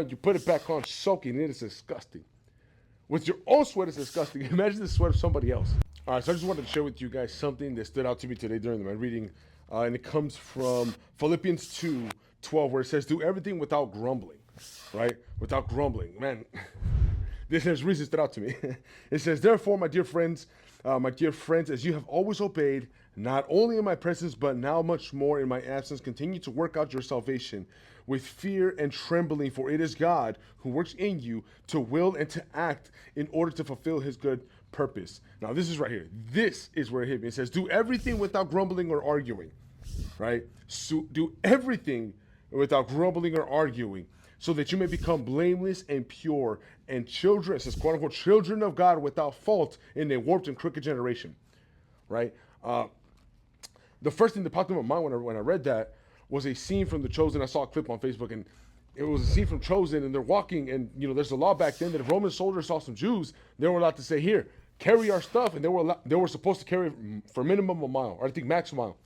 You put it back on, soaking. It is disgusting. With your own sweat, it's disgusting. Imagine the sweat of somebody else. All right, so I just wanted to share with you guys something that stood out to me today during my reading, and it comes from Philippians 2:12, where it says, "Do everything without grumbling," right? Without grumbling, man. There's reasons stood out to me. It says, "Therefore, my dear friends, as you have always obeyed, not only in my presence, but now much more in my absence, continue to work out your salvation with fear and trembling, for it is God who works in you to will and to act in order to fulfill his good purpose." Now, this is right here. This is where it hit me. It says, "Do everything without grumbling or arguing," right? So do everything without grumbling or arguing, so that you may become blameless and pure and children, it says, quote unquote, children of God without fault in a warped and crooked generation, right? The first thing that popped in my mind when I read that was a scene from The Chosen. I saw a clip on Facebook, and it was a scene from Chosen, and they're walking, and there's a law back then that if Roman soldiers saw some Jews, they were allowed to say, "Here, carry our stuff," and they were supposed to carry for minimum a mile, or I think max a mile.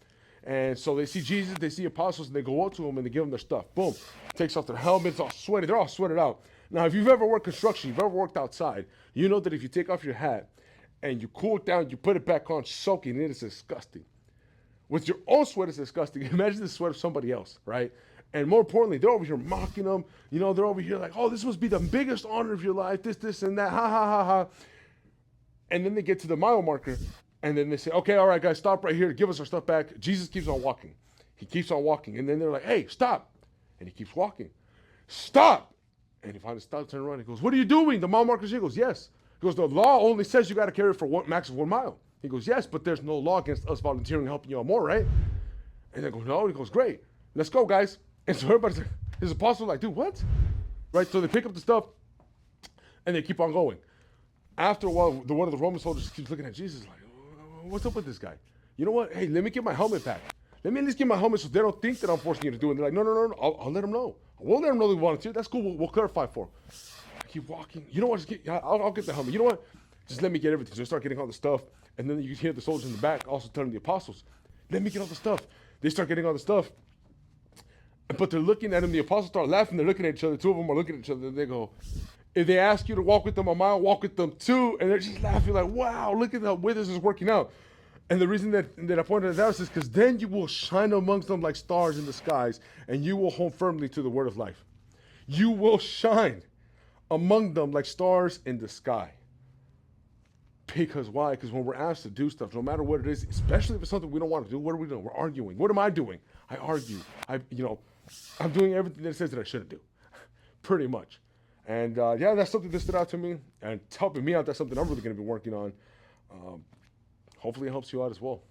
And so they see Jesus, they see apostles, and they go up to them and they give them their stuff. Boom, takes off their helmets, all sweaty. They're all sweated out. Now, if you've ever worked construction, you've ever worked outside, you know that if you take off your hat and you cool it down, you put it back on, soaking, it is disgusting. With your own sweat, it's disgusting. Imagine the sweat of somebody else, right? And more importantly, they're over here mocking them. They're over here like, "Oh, this must be the biggest honor of your life, this, and that, ha, ha, ha, ha." And then they get to the mile marker, and then they say, "Okay, all right, guys, stop right here. Give us our stuff back." Jesus keeps on walking. He keeps on walking. And then they're like, "Hey, stop." And he keeps walking. "Stop." And he finally stops, turns around. He goes, "What are you doing? The mile marker's here." He goes, "Yes." He goes, "The law only says you got to carry it for max of 1 mile." He goes, "Yes, but there's no law against us volunteering and helping you out more, right?" And they go, "No." He goes, "Great. Let's go, guys." And so everybody's like, his apostles are like, "Dude, what?" Right? So they pick up the stuff and they keep on going. After a while, one of the Roman soldiers keeps looking at Jesus like, "What's up with this guy? You know what? Hey, let me get my helmet back. Let me at least get my helmet so they don't think that I'm forcing you to do it." And they're like, "No. I'll let them know. We'll let them know they want to. That's cool. We'll clarify for them." I keep walking. "You know what? I'll get the helmet. You know what? Just let me get everything." So they start getting all the stuff. And then you hear the soldiers in the back also telling the apostles, "Let me get all the stuff." They start getting all the stuff. But they're looking at him. The apostles start laughing. They're looking at each other. Two of them are looking at each other. And they go, "If they ask you to walk with them a mile, walk with them too." And they're just laughing like, "Wow, look at how way this is working out." And the reason that I pointed it out is because then you will shine amongst them like stars in the skies, and you will hold firmly to the word of life. You will shine among them like stars in the sky. Because why? Because when we're asked to do stuff, no matter what it is, especially if it's something we don't want to do, what are we doing? We're arguing. What am I doing? I argue. I'm doing everything that it says that I shouldn't do, pretty much. And yeah, that's something that stood out to me, and it's helping me out. That's something I'm really going to be working on. Hopefully, it helps you out as well.